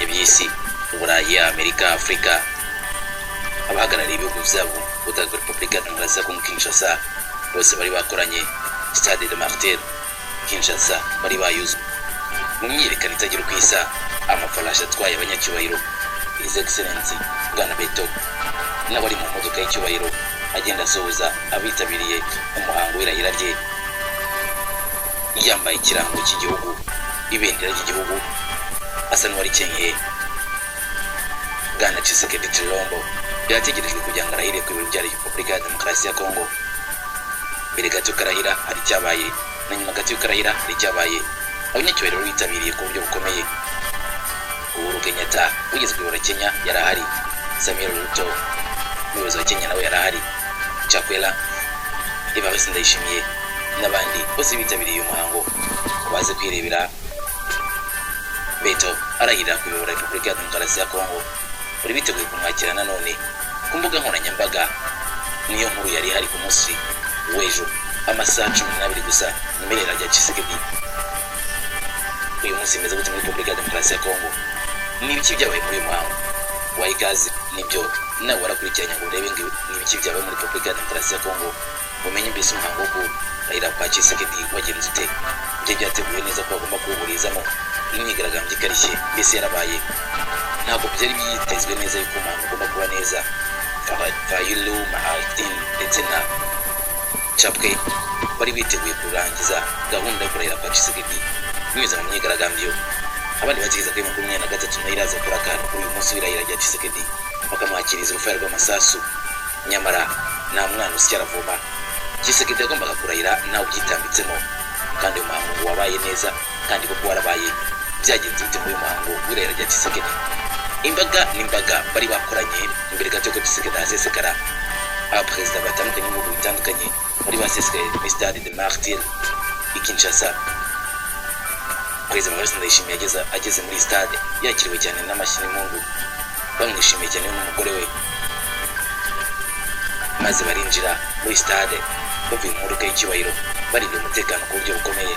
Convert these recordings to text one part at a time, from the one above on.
bitandukanye by'isi, Uburayi, Amerika, Afurika. Abahagarariye ibihugu byabo ubutaka Repubulika ya Demokarasi ya Kongo Kinshasa bose bari bakoranye Stade de Martyrs Kinshasa, bari bayuze mu myiyerekano itagira uko isa, amafarashi atwaye abanyacyubahiro His Excellency Bwana Beto n'abari mu modoka y'icyubahiro agenda asohoza abitabiriye umuhango w'irahira rye, yambaye ikirango cy'igihugu, ibendera ry'igihugu, asa n'uwarikenyeye. Bwana Tshisekedi Tshilombo byategerejwe kugira ngo arahire ku biro bya Repubulika ya Demokarasi ya Kongo. Mbere gato karahira hari icyabaye, na nyuma gato y'ukarahira hari icyabaye. Abanyacyubahiro bitabiriye ku buryo bukomeye. Uhuru Kenyatta ugeze kuyobora Kenya yari ahari, Samuel Ruto umuyobozi wa Kenya nawe yari ahari, Chakwera, Evariste Ndayishimiye n'abandi bose bitabiriye uyu muhango baze kwirebera Beto arahirira kuyobora Repubulika ya Demokarasi ya Kongo. Buri biteguye kumwakira nanone ku mbuga nkoranyambaga. Niyo nkuru yari ihari ku munsi w'ejo amasaha 12 gusa imerera rya Tshisekedi. Uyu munsi meze gute muri Repubulika ya Demokarasi ya Kongo? Ni ibiki byabaye muri uyu muhango? Wayikaze nibyo nawe warakurikiranye ngo urebe ngo ni ibiki byabaye muri Repubulika ya Demokarasi ya Kongo, umenye mbese umuhango wo kurahira kwa Tshisekedi wagenze ute. Ibyo byateguwe neza ko bagomba kuwuburizamo imyigaragambyo ikarishye, mbese yarabaye. Ntabwo byari byitezwe neza yuko umuhango ugomba kuba neza. Fayulu, Mahatin ndetse na Chapwe bari biteguye kurangiza gahunda yo kurahira kwa Tshisekedi binyuze mu myigaragambyo. Abandi bategeza ko 23 nayo iraza kuri akantu kuri uyu munsi w'irahira rya Tshisekedi, bakamwakiriza urufaya rw'amasasu. Nyamara nta mwana usya aravoma. Tshisekedi yagombaga kurahira ntawe ubyitambitsemo, kandi umuhango wabaye neza, kandi kuko warabaye. Byagenze bite muri uyu muhango w'irahira rya Tshisekedi? Imbaga n'imbaga bari bakoranye imbere gato ko Tshisekedi asesekara. Abaperezida batandukanye mu bihugu bitandukanye bari basesekaye muri Stade de Martyrs i Kinshasa. Perezida Evariste Ndayishimiye ageze muri stade yakiriwe cyane n'amashyi n'impundu, bamwishimiye cyane n'umugore we. Maze barinjira muri stade bavuye mu modoka y'icyubahiro, barinda umutekano ku buryo bukomeye.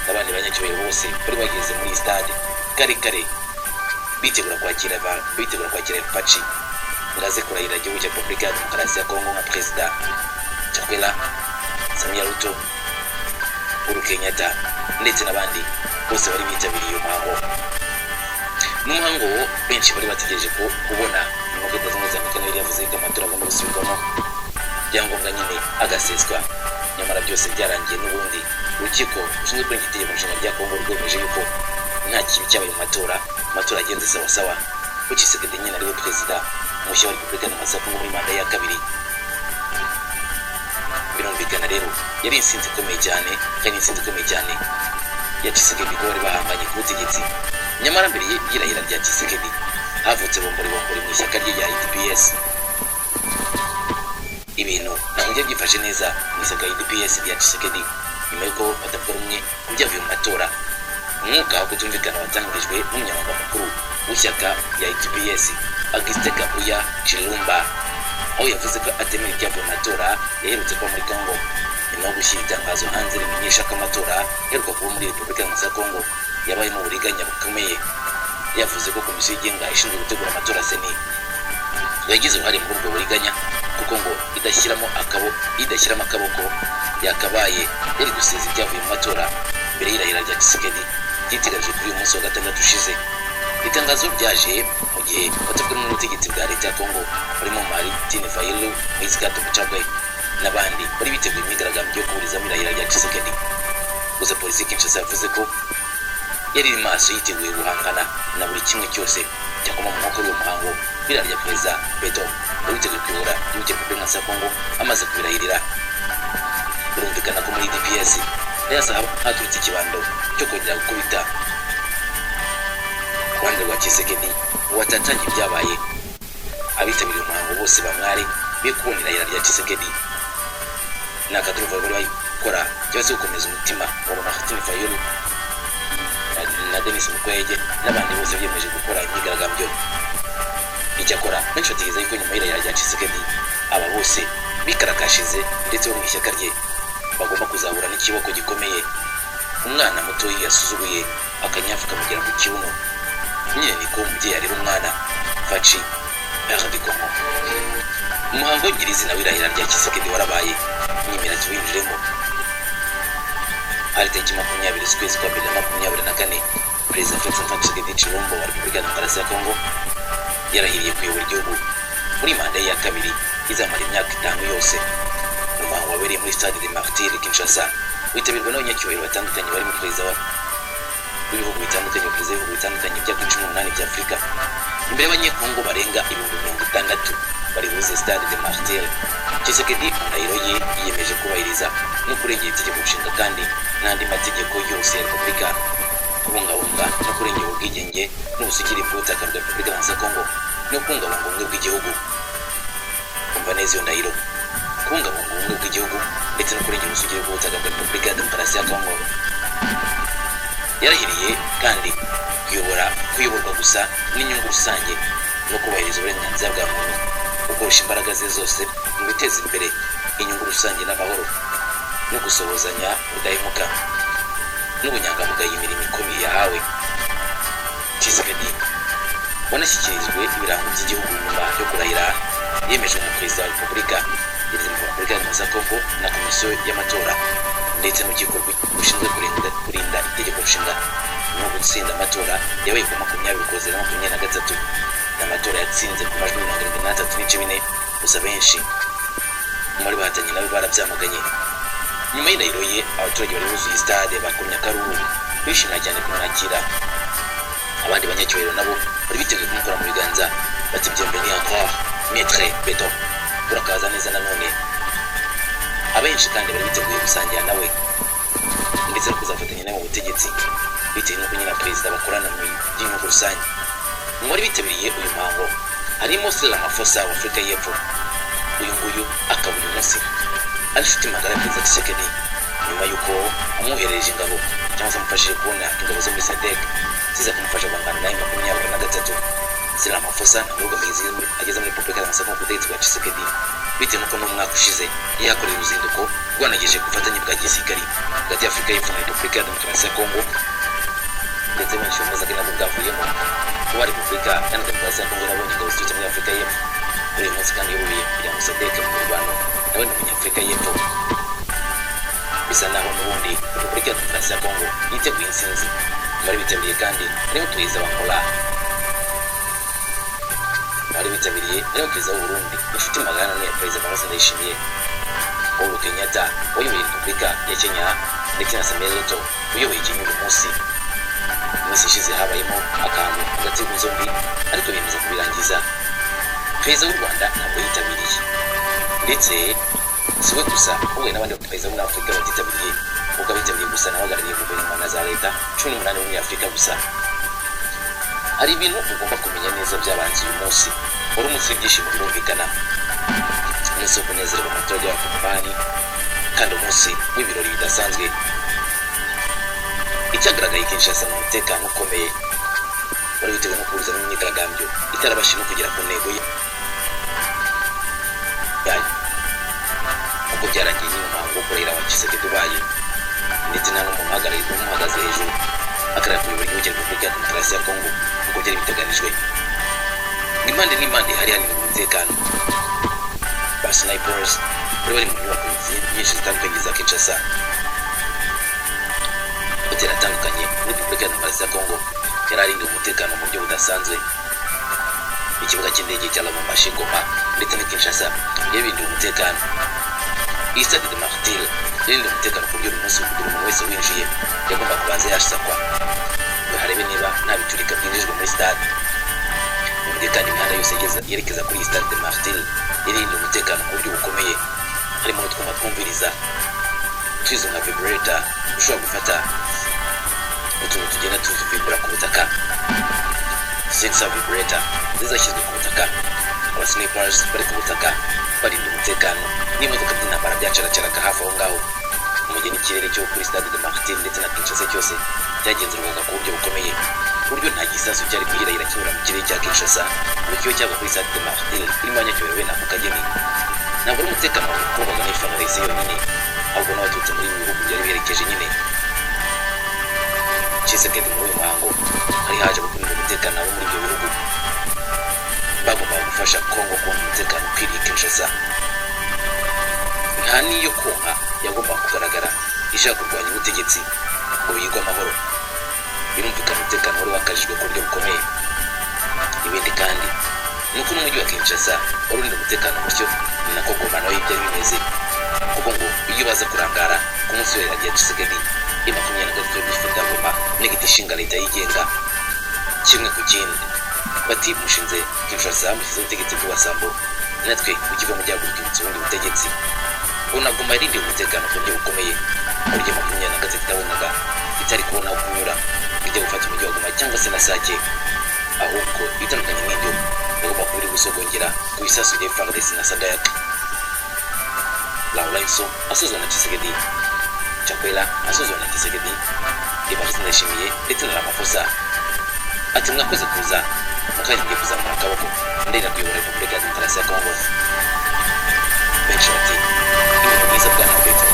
N'abandi banyacyubahiro bose bari bageze muri stade kare bitegura kwakira Pachi ngaze kurahira igihugu cya Repubulika ya Demokarasi ya Kongo nka Perezida Chakwera, Samuel Ruto, Uhuru Kenyatta ndetse n'abandi bose bari bitabiriye uyu muhango. N'umuhango benshi bari bategereje ko kubona impuguke z'amazamukano yari yavuze ko amatora agomba gusubirwamo, byangombwa nyine agaseswa. Nyamara byose byarangiye n'ubundi urukiko rushinzwe kurengera itegeko nshinga rya Kongo rwemeje yuko nta kibi cyabaye mu matora agenze sawa. Tshisekedi nyine ariwe perezida mushya wa Repubulika ya Demokarasi ya Kongo muri manda ya kabiri. Birumvikana rero yari intsinzi ikomeye cyane ya Tshisekedi ko bari bahanganye ku butegetsi. Nyamara mbere y'irahira rya Tshisekedi havutse bombori mu ishyaka rye rya UDPS. Ibintu ntabwo byifashe neza mu ishyaka UDPS rya Tshisekedi nyuma y'uko batavuga rumwe ku byavuye mu matora. Umwuka wo kutumvikana watangijwe n'umunyamabanga mukuru w'ishyaka rya UDPS Auguste Kabuya Chilumba, aho yavuze ko atemera ibyavuye mu matora yaherutse kuba muri Kongo. Nyuma yo gushyira itangazo hanze rimenyesha ko amatora yaheruka kuba muri Repubulika ya Demokarasi ya Kongo yabayemo uburiganya bukomeye, yavuze ko komisiyo yigenga ishinzwe gutegura amatora Seni yagize uruhare muri ubwo buriganya, kuko ngo idashyiramo akaboko yakabaye yari guseza ibyavuye mu matora mbere y'irahira rya Tshisekedi ryiteganyijwe kuri uyu munsi wa gatandatu ushize. Itangazo ryaje mu gihe batavuga n'ubutegetsi bwa leta ya Kongo barimo Mahatin Fayulu, Moise Katumbi Chapwe n'abandi bari biteguye imyigaragambyo yo kuburizamo irahira rya Tshisekedi. Gusa polisi ya Kinshasa yavuze ko yari iri maso yiteguye guhangana na buri kimwe cyose cyakoma mu nkokora uwo muhango w'irahira rya Perezida Beto wari witeguye kuyobora igihugu cya Repubulika ya Kongo amaze kubirahirira. Birumvikana ko muri DPS yasaba haturutse ikibando cyo kongera gukubita Rwanda rwa Tshisekedi watatanye ibyabaye. Abitabiriye umuhango bose bamwari be kubona irahira rya Tshisekedi n'akaduruva bari bayikora cyose gukomeza umutima wa Mahatin Fayulu na Denis Mukwege n'abandi bose biyemeje gukora imyigaragambyo. Icyakora benshi bategeza yuko nyuma y'irahira rya Tshisekedi aba bose bikarakashize ndetse bo mu ishyaka rye bagomba kuzahura n'ikiboko gikomeye. Umwana muto yasuzuguye akanyafu kamugera ku kibuno, nyine niko umubyeyi arera umwana. Faci Père du Congo. Umuhango nyirizina w'irahira rya Tshisekedi warabaye, nyemera tuwinjiremo. Hari tariki 20 z'ukwezi kwa 2024, Perezida Felix Tshisekedi Tshilombo wa Repubulika ya Demokarasi ya Kongo yarahiriye kuyobora igihugu muri manda ye ya kabiri izamara imyaka 5 yose. Umuhango wabereye muri Stade des Martyrs Kinshasa, witabirwa n'abanyacyubahiro batandukanye barimo perezida w'ibihugu bitandukanye, perezida w'ibihugu bitandukanye bya 18 bya Afurika. Imbere y'abanyekongo barenga 60,000 bari buze Stade des Martyrs. Tshisekedi ndahiro ye yiyemeje kubahiriza no kurengera itegeko nshinga kandi n'andi mategeko yose ya Repubulika, kubungabunga no kurengera ubwigenge n'ubusugire bw'ubutaka bwa Repubulika ya Kongo no kubungabunga ubumwe bw'igihugu. Umva neza iyo ndahiro, kubungabunga ubumwe bw'igihugu ndetse no kurengera ubusugire bw'ubutaka bwa Repubulika ya Demokarasi ya Kongo. Yarahiriye kandi kuyoborwa gusa n'inyungu rusange no kubahiriza uburenganzira bwa muntu, gukoresha imbaraga ze zose mu guteza imbere inyungu rusange n'amahoro no gusohozanya ubudahemuka n'ubunyangamugayo imirimo ikomeye yahawe. Tshisekedi wanashyikirijwe ibirango by'igihugu nyuma yo kurahira, yemejwe na Perezida wa Repubulika ya Demokarasi ya Kongo na Komisiyo y'Amatora ndetse n'urukiko rushinzwe kurinda itegeko nshinga no gutsinda amatora yabaye ku 20/23. Amatora yatsinze ku majwi 73.4%, gusa benshi muri bahatanye nawe barabyamaganye. Nyuma y'indahiro ye, abaturage bari buzuye stade bakomye akaruru, bishimira cyane kumwakira. Abandi banyacyubahiro nabo bari biteguye kumukora mu biganza, bati bienvenue encore maître Beto, urakaza neza nanone. Abenshi kandi bari biteguye gusangira nawe ndetse no kuzafatanya nawe mu butegetsi, bitewe n'uko nyina perezida bakorana mu by'inyungu rusange. Muri bitabiriye uyu muhango harimo Cyril Ramaphosa wa Afurika y'Epfo. Uyu nguyu akaba uyu munsi ari inshuti magara ya Perezida Tshisekedi nyuma y'uko amwoherereje ingabo cyangwa se amufashije kubona ingabo zo muri SADC ziza kumufasha guhangana na M23. Cyril Ramaphosa ntabwo ageze muri Repubulika ya Demokarasi ku butegetsi bwa Tshisekedi, bitewe n'uko n'umwaka ushize yakoreye uruzinduko rwanagejeje ku bufatanye bwa gisirikari hagati ya Afurika y'Epfo na Repubulika ya Demokarasi ya Kongo, ndetse benshi bemeza ko nabwo bwavuyemo kuba Repubulika ya Demokarasi ya Kongo nabonye ingabo ziturutse muri Afurika y'Epfo. Uyu munsi kandi yahuye kugira ngo SADC mu mirwano nawe ni Afurika y'Epfo. Bisa naho n'ubundi Repubulika ya Demokarasi ya Kongo yiteguye intsinzi. Bari bitabiriye kandi harimo perezida wa Angola, bari bitabiriye harimo perezida w'u Burundi, inshuti magana ya Perezida Evariste Ndayishimiye, Uhuru Kenyatta wayoboye Repubulika ya Kenya ndetse na Samuel Ruto uyoboye Kenya uyu munsi. Iminsi ishize habayemo akantu hagati y'u zombi ariko bemeza kubirangiza. Perezida w'u Rwanda ntabwo yitabiriye, ndetse siwe gusa wowe n'abandi perezida muri Afurika batitabiriye, kuko abitabiriye gusa n'abahagarariye guverinoma na za leta 18 muri Afurika gusa. Hari ibintu ugomba kumenya neza byabanze uyu munsi, wari umunsi w'ibyishimo birumvikana, umunsi wo kunezerwa mu baturage b'Abakongomani kandi umunsi w'ibirori bidasanzwe. Icyagaragaye Kinshasa ni umutekano ukomeye wari witeguye no kuburizamo imyigaragambyo itarabashije no kugera ku ntego yayo, ubwo byarangiye nyuma umuhango wo kurahira wa Tshisekedi ubaye, ndetse nta n'umuntu umuhagaze hejuru akarara kuyobora igihugu cya Repubulika ya Demokarasi ya Kongo nk'uko byari biteganijwe. Impande n'impande hari harinzwe umutekano, ba snipers bari bari mu nyubako nyinshi zitandukanye za Kinshasa. Hoteli atandukanye muri Repubulika ya Demokarasi ya Kongo yari arindiwe umutekano mu buryo budasanzwe. Ikibuga cy'indege cya Lubumbashi, Goma ndetse na Kinshasa yarindiwe umutekano. Iyi Stade des Martyrs yarindiwe umutekano ku buryo uyu munsi buri muntu wese winjiye yagomba kubanza yasakwa ngo harebe niba nta biturika byinjijwe muri stade. Mu gihe kandi imihanda yose yerekeza kuri iyi Stade des Martyrs yarindiwe umutekano ku buryo bukomeye, harimo n'utwuma twumviriza tuzwi nka vibrator ushobora gufata utuntu tugenda tuvibura ku butaka, sensor vibrator zizashyizwe ku butaka. Aba snipers bari ku butaka barinda umutekano, n'imodoka by'intambara byacaracaraga hafi aho ngaho. Mu gihe n'ikirere cyo kuri Stade des Martyrs ndetse na Kinshasa cyose byagenzurwaga ku buryo bukomeye, ku buryo nta gisasu cyari kwirahira kinyura mu kirere cya Kinshasa ngo kibe cyagwa kuri Stade des Martyrs irimo abanyacyubahiro be n'ako kageni. Ntabwo ari umutekano wakorwaga na FARDC yonyine, ahubwo n'abaturutse muri ibi bihugu byari biherekeje nyine Tshisekedi muri uyu muhango. Hari haje gukumira umutekano abo muri gufasha Kongo kubona umutekano ukwiriye Kinshasa. Nta n'iyo konka yagomba kugaragara ishaka kurwanya ubutegetsi ngo yigwe amahoro. Birumvikana umutekano wari wakajijwe ku buryo bukomeye. Ibindi kandi nuko n'umujyi wa Kinshasa warurinda umutekano gutyo, ni nako Goma nayo byari bimeze, kuko ngo iyo baza kurangara ku munsi wa rya Tshisekedi M23 bifata Goma n'igiti ishinga leta yigenga kimwe ku kindi. Bati mushinze Kinshasa mushyize ubutegetsi bw'abasambo, natwe ukiva mu byagurukitse ubundi butegetsi. Goma yarindi umutekano ku buryo bukomeye, mu buryo M23 itabonaga itari kubona aho kunyura ijya gufata umujyi wa Goma cyangwa se na Sake, ahubwo itandukanye n'ibyo bagomba kubiri gusogongera ku bisasu bya FARDC na SADC. Laurenso asozwa na Tshisekedi, Chakwera asozwa na Tshisekedi, Evariste Ndayishimiye ndetse na Ramaphosa ati mwakoze kuza mukaringiye kuzamura akaboko ndenda kuyobora Repubulika ya Demokarasi ya Kongo. Benshi bati ibintu byiza bwana Petero